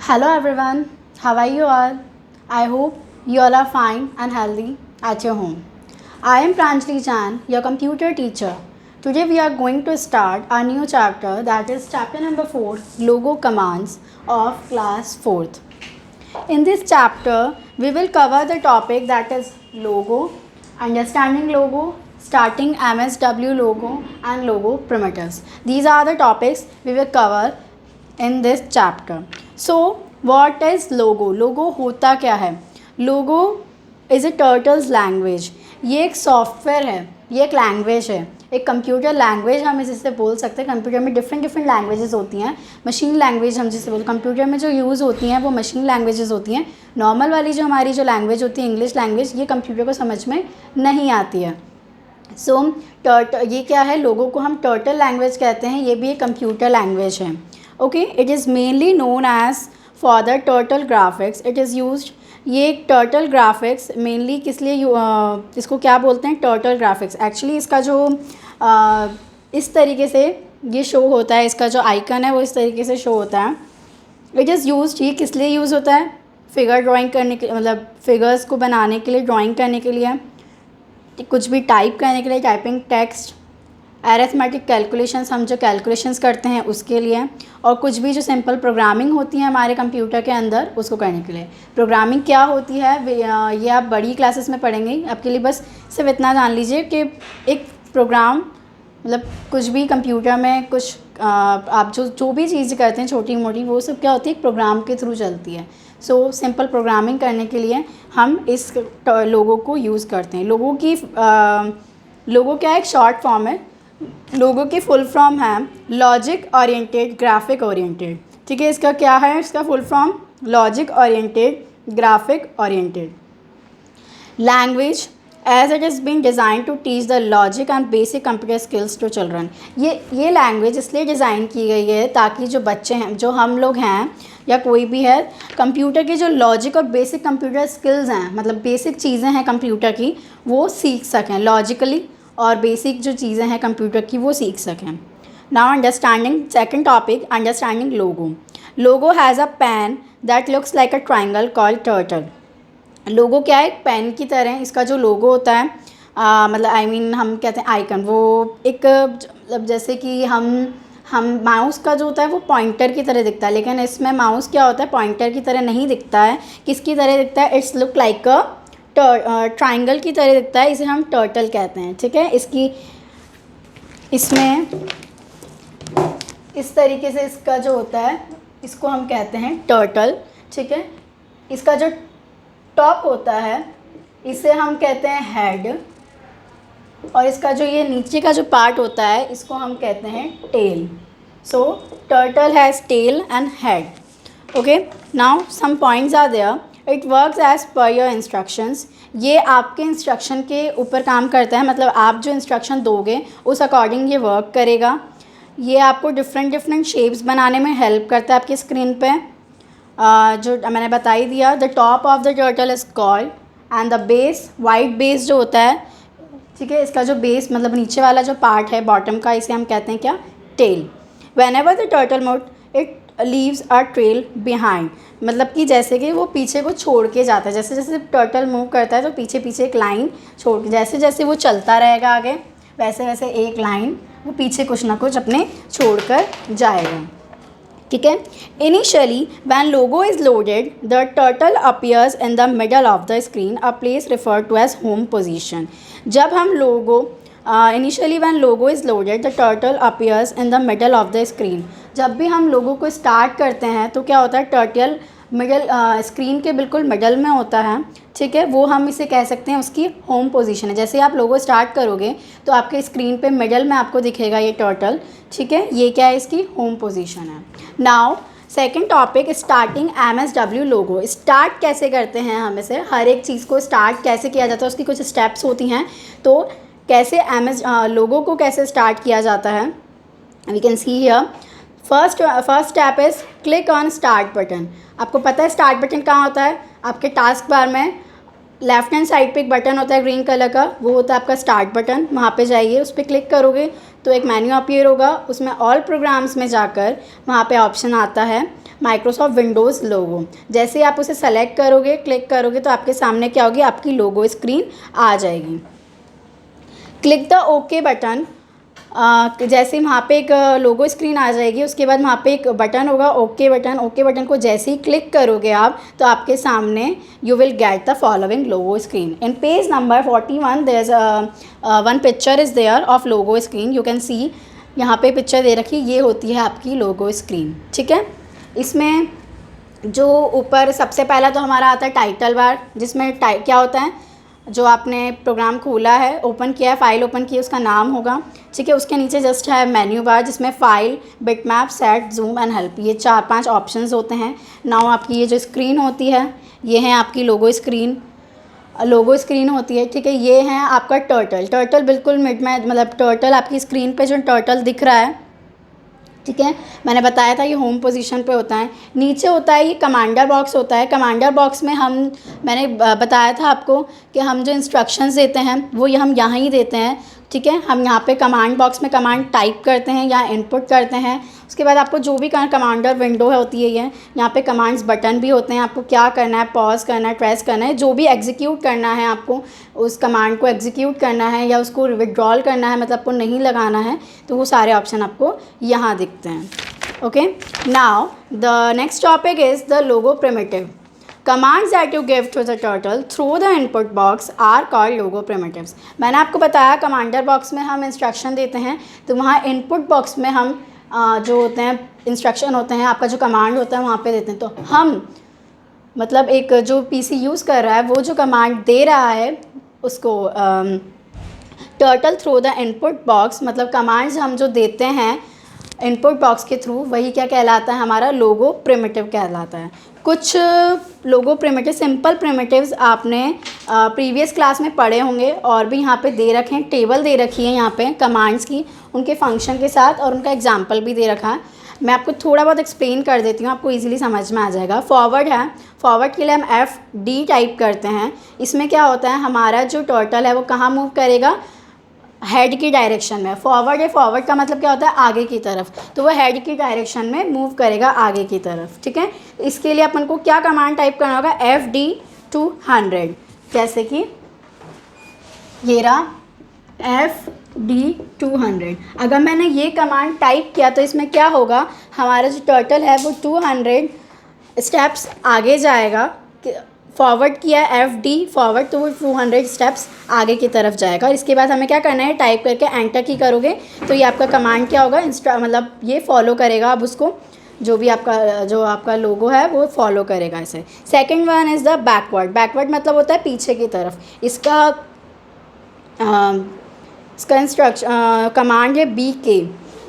Hello everyone, how are you all? I hope you all are fine and healthy at your home. I am Pranjali Chan, your computer teacher. Today we are going to start a new chapter, that is chapter number 4, Logo Commands of class 4th. In this chapter, we will cover the topic that is logo, understanding logo, starting MSW logo and logo primitives. These are the topics we will cover in this chapter. So what is logo? Logo होता क्या है? Logo is a turtle's language. ये एक software है, ये एक language है, एक कंप्यूटर लैंग्वेज हम इससे बोल सकते हैं. कंप्यूटर में डिफरेंट लैंग्वेजेस होती हैं. मशीन लैंग्वेज हम जिसे बोलते हैं, कंप्यूटर में जो यूज़ होती हैं वो मशीन लैंग्वेजेस होती हैं. नॉर्मल वाली जो हमारी जो लैंग्वेज होती है इंग्लिश लैंग्वेज, ये कंप्यूटर को समझ में नहीं आती है. सो ये क्या है? लोगों को हम टर्टल लैंग्वेज कहते हैं. ये भी एक कंप्यूटर लैंग्वेज है. Okay, it is mainly known as for the turtle graphics. It is used. ये टर्टल ग्राफिक्स मेनली किस लिए इसको क्या बोलते हैं? Turtle graphics. एक्चुअली इसका जो इस तरीके से ये शो होता है, इसका जो आइकन है वो इस तरीके से शो होता है. It is used. ये किस लिए यूज़ होता है? फिगर ड्राइंग करने के, मतलब फिगर्स को बनाने के लिए, ड्राइंग करने के लिए, कुछ भी टाइप करने के लिए, टाइपिंग टेक्स्ट, अरिथमेटिक कैलकुलेशंस, हम जो कैलकुलेशंस करते हैं उसके लिए, और कुछ भी जो सिंपल प्रोग्रामिंग होती है हमारे कंप्यूटर के अंदर उसको करने के लिए. प्रोग्रामिंग क्या होती है ये आप बड़ी क्लासेस में पढ़ेंगे. आपके लिए बस सिर्फ इतना जान लीजिए कि एक प्रोग्राम, मतलब कुछ भी कंप्यूटर में कुछ आप जो भी चीज़ करते हैं छोटी मोटी, वो सब क्या होती है? एक प्रोग्राम के थ्रू चलती है. सो सिंपल प्रोग्रामिंग करने के लिए हम इस लोगो को यूज़ करते हैं. लोगो क्या है? एक शॉर्ट फॉर्म है. लोगो की फुल फॉर्म है लॉजिक ओरिएंटेड ग्राफिक ओरिएंटेड. ठीक है, इसका क्या है? इसका full form logic oriented graphic oriented language as it is been design to teach the logic and basic computer skills to children. ये लैंग्वेज इसलिए डिज़ाइन की गई है ताकि जो बच्चे हैं, जो हम लोग हैं या कोई भी है, कंप्यूटर के जो लॉजिक और बेसिक कंप्यूटर स्किल्स हैं, मतलब बेसिक चीज़ें हैं कंप्यूटर की, वो सीख सकें. लॉजिकली और बेसिक जो चीज़ें हैं कंप्यूटर की वो सीख सकें. Now understanding second topic, understanding Logo. Logo has a pen that looks like a triangle called turtle. Logo क्या है? एक पेन की तरह इसका जो लोगो होता है, मतलब हम कहते हैं आइकन, वो एक मतलब जैसे कि हम माउस का जो होता है वो पॉइंटर की तरह दिखता है, लेकिन इसमें माउस क्या होता है? पॉइंटर की तरह नहीं दिखता है. किसकी तरह दिखता है? It's look like a triangle की तरह दिखता है. इसे हम टर्टल कहते हैं. ठीक है, इसमें इस तरीके से इसका जो होता है इसको हम कहते हैं टर्टल. ठीक है, इसका जो टॉप होता है इसे हम कहते हैं हेड, और इसका जो ये नीचे का जो पार्ट होता है इसको हम कहते हैं tail. So turtle has tail and head. Okay, now some points are there. It works as per your instructions. ये आपके इंस्ट्रक्शन के ऊपर काम करता है, मतलब आप जो इंस्ट्रक्शन दोगे उस अकॉर्डिंग ये वर्क करेगा. ये आपको डिफरेंट शेप्स बनाने में हेल्प करता है आपकी स्क्रीन पे. जो मैंने बता ही दिया, the top of the turtle is called and the base, white base जो होता है, ठीक है, इसका जो बेस मतलब नीचे वाला जो पार्ट है बॉटम का, इसे हम कहते हैं क्या? Tail. Whenever the turtle move it leaves a trail behind. मतलब कि जैसे कि वो पीछे को छोड़ के जाता है, जैसे जैसे टर्टल मूव करता है तो पीछे पीछे एक लाइन छोड़ के, जैसे जैसे वो चलता रहेगा आगे, वैसे वैसे एक लाइन वो पीछे कुछ ना कुछ अपने छोड़ कर जाएगा. ठीक है. Initially when Logo is loaded the turtle appears in the middle of the screen, a place referred to as home position. जब हम Logo initially when Logo is loaded the turtle appears in the middle of the screen. जब भी हम लोगों को start करते हैं तो क्या होता है? टर्टल मिडल स्क्रीन के बिल्कुल मिडल में होता है. ठीक है, वो हम इसे कह सकते हैं उसकी होम पोजीशन है. जैसे आप लोगो स्टार्ट करोगे तो आपके स्क्रीन पे मिडल में आपको दिखेगा ये टर्टल. ठीक है, ये क्या है? इसकी होम पोजीशन है. Now second topic, starting MSW लोगो. स्टार्ट कैसे करते हैं हम इसे? हर एक चीज़ को स्टार्ट कैसे किया जाता है उसकी कुछ स्टेप्स होती हैं. तो कैसे लोगो को कैसे स्टार्ट किया जाता है, we can see here. First step is click on start button. आपको पता है स्टार्ट बटन कहाँ होता है? आपके टास्क बार में लेफ्ट हैंड साइड पे एक बटन होता है ग्रीन कलर का, वो होता है आपका स्टार्ट बटन. वहाँ पे जाइए, उस पर क्लिक करोगे तो एक मेन्यू अपीयर होगा. उसमें ऑल प्रोग्राम्स में जाकर वहाँ पे ऑप्शन आता है माइक्रोसॉफ्ट विंडोज़ लोगो। जैसे आप उसे सेलेक्ट करोगे, क्लिक करोगे तो आपके सामने क्या होगी, आपकी लोगो स्क्रीन आ जाएगी। क्लिक द ओके बटन, जैसे वहाँ पे एक लोगो स्क्रीन आ जाएगी, उसके बाद वहाँ पे एक बटन होगा ओके बटन। ओके बटन को जैसे ही क्लिक करोगे आप तो आपके सामने you will get the following Logo screen. In page number 41 there is one picture is there of Logo screen, you can see, यहाँ पे पिक्चर दे रखी, ये होती है आपकी लोगो स्क्रीन। ठीक है, इसमें जो ऊपर सबसे पहला तो हमारा आता है टाइटल बार, जिसमें क्या होता है, जो आपने प्रोग्राम खोला है, ओपन किया है, फाइल ओपन की, उसका नाम होगा। ठीक है, उसके नीचे जस्ट है मेन्यू बार, जिसमें file, bitmap, set, zoom and help, ये 4-5 ऑप्शंस होते हैं। नाउ आपकी ये जो स्क्रीन होती है, ये है आपकी लोगो स्क्रीन, लोगो स्क्रीन होती है। ठीक है, ये है आपका टर्टल बिल्कुल मिड में, मतलब टर्टल आपकी स्क्रीन पे जो टर्टल दिख रहा है, ठीक है, मैंने बताया था ये होम पोजीशन पे होता है। नीचे होता है ये कमांडर बॉक्स होता है। कमांडर बॉक्स में मैंने बताया था आपको कि हम जो इंस्ट्रक्शंस देते हैं वो हम यहाँ ही देते हैं। ठीक है, हम यहाँ पे कमांड बॉक्स में कमांड टाइप करते हैं या इनपुट करते हैं। उसके बाद आपको जो भी कमांडर विंडो है होती है, ये यहाँ पे कमांड्स बटन भी होते हैं, आपको क्या करना है, पॉज करना है, ट्रेस करना है, जो भी एग्जीक्यूट करना है आपको, उस कमांड को एग्जीक्यूट करना है या उसको विड्रॉल करना है, मतलब आपको नहीं लगाना है, तो वो सारे ऑप्शन आपको यहाँ दिखते हैं। Okay, now the next topic is the logo primitive. Commands that you give to the turtle through the input box are called logo primitives। मैंने आपको बताया कमांडर बॉक्स में हम इंस्ट्रक्शन देते हैं, तो वहाँ इनपुट बॉक्स में हम जो होते हैं इंस्ट्रक्शन होते हैं, आपका जो कमांड होता है वहाँ पे देते हैं। तो हम मतलब एक जो पीसी यूज़ कर रहा है वो जो कमांड दे रहा है उसको turtle through the input box, मतलब कमांड्स हम जो देते हैं इनपुट बॉक्स के थ्रू, वही क्या कहलाता है, हमारा लोगो प्रिमिटिव कहलाता है। कुछ लोगो प्रिमिटिव, सिंपल प्रिमिटिव्स आपने प्रीवियस क्लास में पढ़े होंगे, और भी यहाँ पे दे रखे हैं, टेबल दे रखी है यहाँ पे कमांड्स की, उनके फंक्शन के साथ, और उनका एग्जांपल भी दे रखा है। मैं आपको थोड़ा बहुत एक्सप्लेन कर देती हूँ, आपको इजीली समझ में आ जाएगा। फॉरवर्ड है, फॉरवर्ड के लिए हम FD टाइप करते हैं। इसमें क्या होता है, हमारा जो टर्टल है वो कहाँ मूव करेगा, हेड की डायरेक्शन में। फॉरवर्ड है, फॉरवर्ड का मतलब क्या होता है, आगे की तरफ, तो वो हेड की डायरेक्शन में मूव करेगा आगे की तरफ। ठीक है, इसके लिए अपन को क्या कमांड टाइप करना होगा, FD 200, जैसे कि ये रहा FD 200। अगर मैंने ये कमांड टाइप किया तो इसमें क्या होगा, हमारा जो टर्टल है वो 200 स्टेप्स आगे जाएगा। फॉरवर्ड किया FD फॉरवर्ड, तो वो 200 स्टेप्स आगे की तरफ जाएगा। इसके बाद हमें क्या करना है, टाइप करके एंटर की करोगे तो ये आपका कमांड क्या होगा, मतलब ये फॉलो करेगा, अब उसको जो भी आपका लोगो है वो फॉलो करेगा इसे। Second one is the backward. Backward मतलब होता है पीछे की तरफ। इसका कमांड है BK।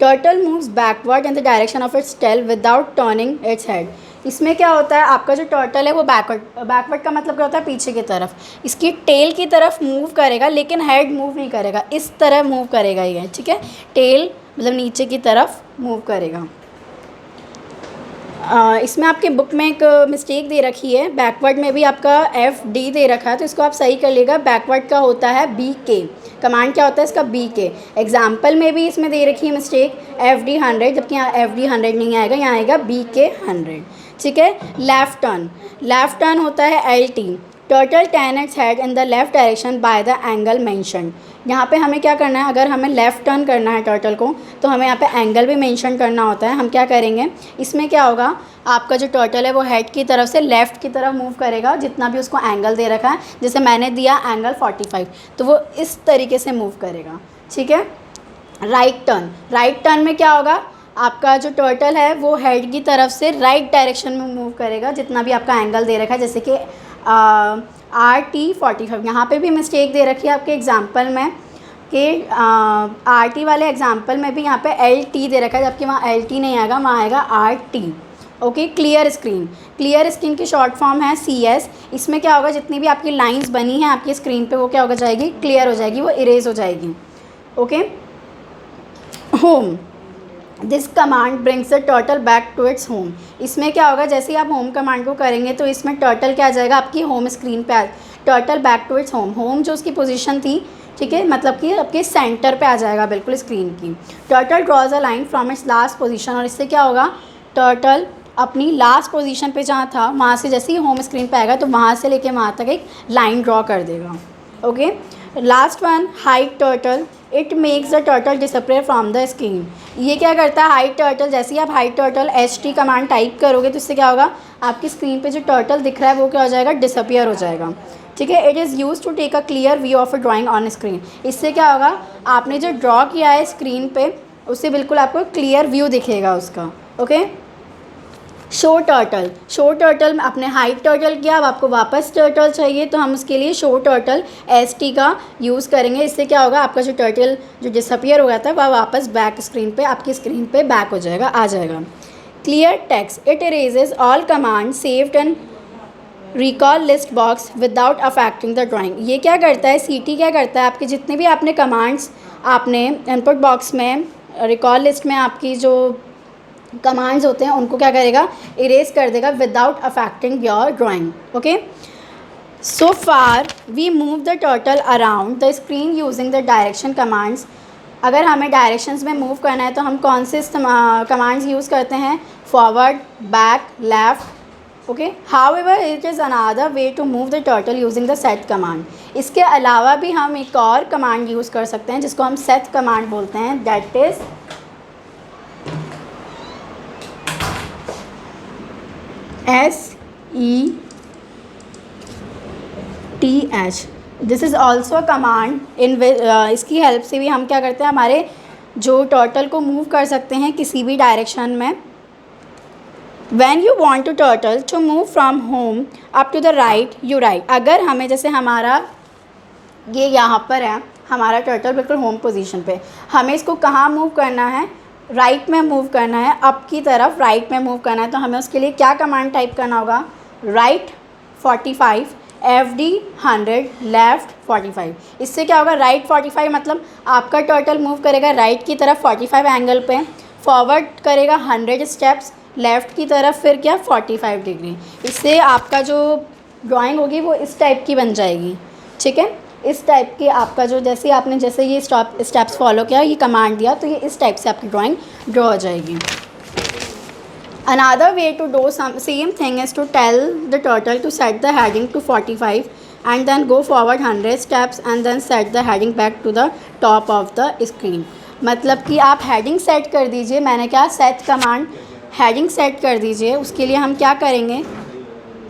Turtle moves backward in the direction of its tail without turning its head. इसमें क्या होता है, आपका जो टर्टल है वो बैकवर्ड का मतलब क्या होता है, पीछे की तरफ, इसकी टेल की तरफ मूव करेगा, लेकिन हेड मूव नहीं करेगा, इस तरह मूव करेगा ये। ठीक है, टेल मतलब नीचे की तरफ मूव करेगा। इसमें आपके बुक में एक मिस्टेक दे रखी है, बैकवर्ड में भी आपका FD दे रखा है, तो इसको आप सही कर लीजिएगा। बैकवर्ड का होता है BK। कमांड क्या होता है इसका, BK। एग्जाम्पल में भी इसमें दे रखी है मिस्टेक FD 100, जबकि यहाँ FD 100 नहीं आएगा, यहाँ आएगा BK 100। ठीक है, लेफ़्ट टर्न। लेफ़्ट टर्न होता है LT। Turtle turn its head in the left direction by the angle mention. यहाँ पे हमें क्या करना है, अगर हमें लेफ़्ट टर्न करना है टर्टल को, तो हमें यहाँ पे एंगल भी मेंशन करना होता है। हम क्या करेंगे, इसमें क्या होगा, आपका जो टर्टल है वो हेड की तरफ से लेफ़्ट की तरफ मूव करेगा, जितना भी उसको एंगल दे रखा है। जैसे मैंने दिया एंगल 45, तो वो इस तरीके से मूव करेगा। ठीक है, राइट टर्न। राइट टर्न में क्या होगा, आपका जो टर्टल है वो हेड की तरफ से राइट डायरेक्शन में मूव करेगा, जितना भी आपका एंगल दे रखा है। जैसे कि RT 45, यहाँ पे भी मिस्टेक दे रखी है आपके एग्जाम्पल में कि RT वाले एग्जाम्पल में भी यहाँ पे LT दे रखा है, जबकि वहाँ LT नहीं आएगा, वहाँ आएगा RT। Okay, clear screen. Clear screen की शॉर्ट फॉर्म है CS। इसमें क्या होगा, जितनी भी आपकी लाइंस बनी हैं आपकी स्क्रीन पे वो क्या हो जाएगी, क्लियर हो जाएगी, वो इरेज हो जाएगी। Okay, home. This command brings the turtle back to its home. इसमें क्या होगा, जैसे ही आप होम कमांड को करेंगे तो इसमें टर्टल क्या आ जाएगा, आपकी होम स्क्रीन पे turtle back to its home. Home जो उसकी पोजीशन थी, ठीक है, मतलब कि आपके सेंटर पे आ जाएगा बिल्कुल स्क्रीन की। Turtle draws a line from its last position, और इससे क्या होगा, टर्टल अपनी लास्ट पोजीशन पे जहाँ था वहाँ से जैसे ही होम स्क्रीन पे आएगा तो वहाँ से लेके वहाँ तक एक लाइन ड्रॉ कर देगा। Okay, last one, hide turtle, it makes the turtle disappear from the screen. ये क्या करता है, हाइड टर्टल, जैसे ही आप hide turtle HT command type करोगे तो इससे क्या होगा, आपकी स्क्रीन पे जो टर्टल दिख रहा है वो क्या हो जाएगा, डिसअपियर हो जाएगा। ठीक है, it is use to take a clear view of a drawing on screen. इससे क्या होगा, आपने जो ड्रॉ किया है स्क्रीन पे उससे बिल्कुल आपको क्लियर व्यू दिखेगा उसका। Okay, show turtle, show turtle आपने हाइड टर्टल किया, अब आपको वापस टर्टल चाहिए तो हम उसके लिए शो टर्टल ST का यूज़ करेंगे। इससे क्या होगा, आपका जो टर्टल जो डिसअपियर हो गया था वह वापस बैक स्क्रीन पे, आपकी स्क्रीन पे बैक हो जाएगा, आ जाएगा। Clear text, it erases all command saved and recall list box without affecting the drawing. ये क्या करता है, CT क्या करता है, आपके जितने भी आपने कमांड्स आपने इनपुट बॉक्स में, रिकॉल लिस्ट में आपकी जो कमांड्स होते हैं उनको क्या करेगा, इरेज कर देगा without affecting your drawing. Okay, so far we move the turtle around the screen using the direction commands. अगर हमें डायरेक्शंस में मूव करना है तो हम कौन से कमांड्स यूज़ करते हैं, forward, back, left. Okay, however it is another way to move the turtle using the set command. इसके अलावा भी हम एक और कमांड यूज़ कर सकते हैं जिसको हम सेट कमांड बोलते हैं, that is SETH। This is also a command in इसकी हेल्प से भी हम क्या करते हैं, हमारे जो टर्टल को मूव कर सकते हैं किसी भी डायरेक्शन में। When you want to turtle to move from home up to the right, you write। अगर हमें जैसे हमारा ये यहाँ पर है, हमारा टर्टल बिल्कुल होम पोजीशन पे, हमें इसको कहाँ मूव करना है, राइट में मूव करना है, अप की तरफ राइट में मूव करना है, तो हमें उसके लिए क्या कमांड टाइप करना होगा, राइट 45 FD 100 लेफ़्ट 45। इससे क्या होगा, राइट 45 मतलब आपका टर्टल मूव करेगा राइट की तरफ 45 एंगल पे, फॉरवर्ड करेगा 100 स्टेप्स, लेफ़्ट की तरफ फिर क्या 45 डिग्री। इससे आपका जो ड्राइंग होगी वो इस टाइप की बन जाएगी। ठीक है, इस टाइप की आपका जो जैसे आपने जैसे ये स्टेप्स फॉलो किया, ये कमांड दिया, तो ये इस टाइप से आपकी ड्राइंग ड्रॉ हो जाएगी। Another way to do same thing is to tell the turtle to set the heading to 45 and then go forward 100 steps and then set the heading back to the top of the screen। मतलब कि आप heading set कर दीजिए, मैंने क्या set command, heading set कर दीजिए। उसके लिए हम क्या करेंगे,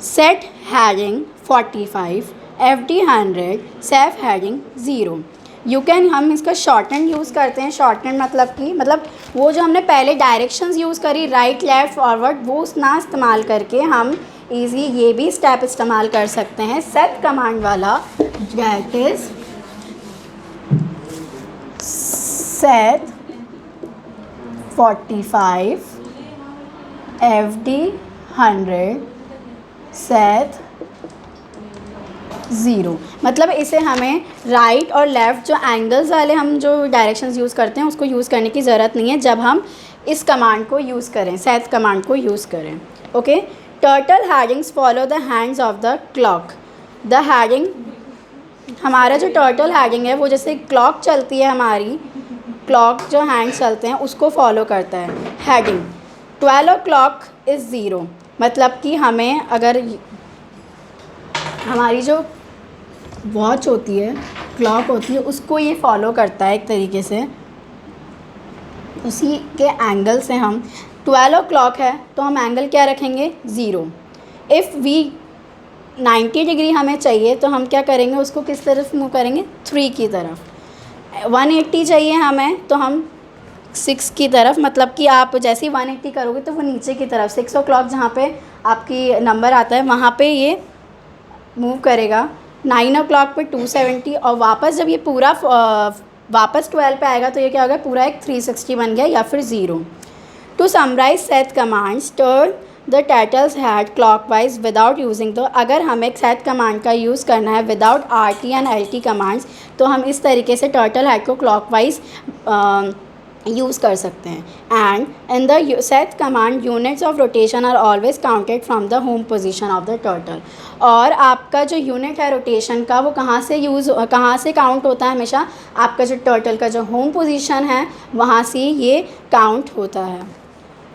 set heading 45 FD 100 safe heading 0। You can, हम इसका शॉर्ट हैंड यूज़ करते हैं। शॉर्ट हैंड मतलब कि वो जो हमने पहले डायरेक्शंस यूज़ करी राइट लेफ़्ट फॉरवर्ड, वो ना इस्तेमाल करके हम इजी ये भी स्टेप इस्तेमाल कर सकते हैं सेट कमांड वाला, that is set 45 FD 100 set 0। मतलब इसे हमें राइट और लेफ़्ट जो एंगल्स वाले हम जो डायरेक्शंस यूज़ करते हैं उसको यूज़ करने की ज़रूरत नहीं है जब हम इस कमांड को यूज़ करें, सेट कमांड को यूज़ करें। Okay, turtle headings follow the hands of the clock. The heading, हमारा जो टर्टल हेडिंग है वो जैसे क्लॉक चलती है, हमारी क्लॉक जो हैंड्स चलते हैं उसको फॉलो करता है। हेडिंग 12 o'clock इज़ 0, मतलब कि हमें अगर हमारी जो वॉच होती है, क्लॉक होती है, उसको ये फॉलो करता है एक तरीके से, उसी के एंगल से हम 12 o'clock है तो हम एंगल क्या रखेंगे 0। इफ़ वी 90 डिग्री हमें चाहिए तो हम क्या करेंगे, उसको किस तरफ मूव करेंगे, 3 की तरफ। 180 चाहिए हमें तो हम 6 की तरफ, मतलब कि आप जैसे ही 180 करोगे तो वो नीचे की तरफ 6 o'clock जहाँ पे आपकी नंबर आता है वहाँ पे ये मूव करेगा। 9 o'clock पे 270 और वापस जब ये पूरा वापस 12 पे आएगा तो ये क्या होगा, पूरा एक 360 बन गया या फिर 0। To summarise set commands, turn the turtle's head clockwise without using. तो अगर हमें एक सेट कमांड का यूज़ करना है without RT and LT commands तो हम इस तरीके से टर्टल हेड को क्लॉकवाइज यूज़ कर सकते हैं। And in the set command units of rotation are always counted from the home position of the turtle. और आपका जो यूनिट है रोटेशन का वो कहाँ से काउंट होता है, हमेशा आपका जो टर्टल का जो होम पोजीशन है वहाँ से ये काउंट होता है।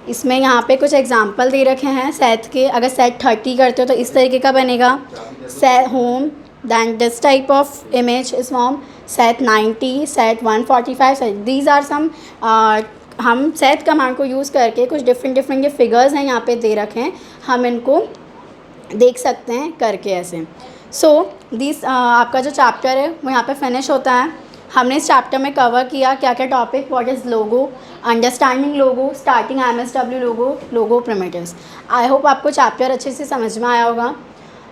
इसमें यहाँ पे कुछ एग्जांपल दे रखे हैं सेट के। अगर सेट 30 करते हो तो इस तरीके का बनेगा set home, then this type of image is form set 90, set 145 set. These are some हम सेट कमांड को यूज़ करके कुछ डिफरेंट ये फिगर्स हैं यहाँ पे दे रखे हैं, हम इनको देख सकते हैं करके ऐसे। सो दिस आपका जो चैप्टर है वो यहाँ पे फिनिश होता है। हमने इस चैप्टर में कवर किया क्या क्या topic, what is logo, understanding logo, starting MSW logo, logo primitives. I hope आपको चैप्टर अच्छे से समझ में आया होगा।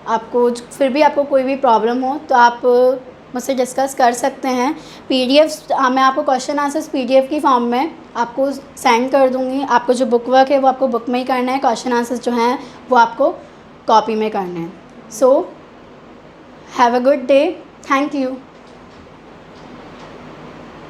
आपको फिर भी आपको कोई भी प्रॉब्लम हो तो आप मुझसे डिस्कस कर सकते हैं। PDF मैं आपको क्वेश्चन आंसर्स PDF की फॉर्म में आपको सेंड कर दूँगी। आपको जो बुक वर्क है वो आपको बुक में ही करना है, क्वेश्चन आंसर्स जो हैं वो आपको कॉपी में करने हैं। So have a good day, thank you.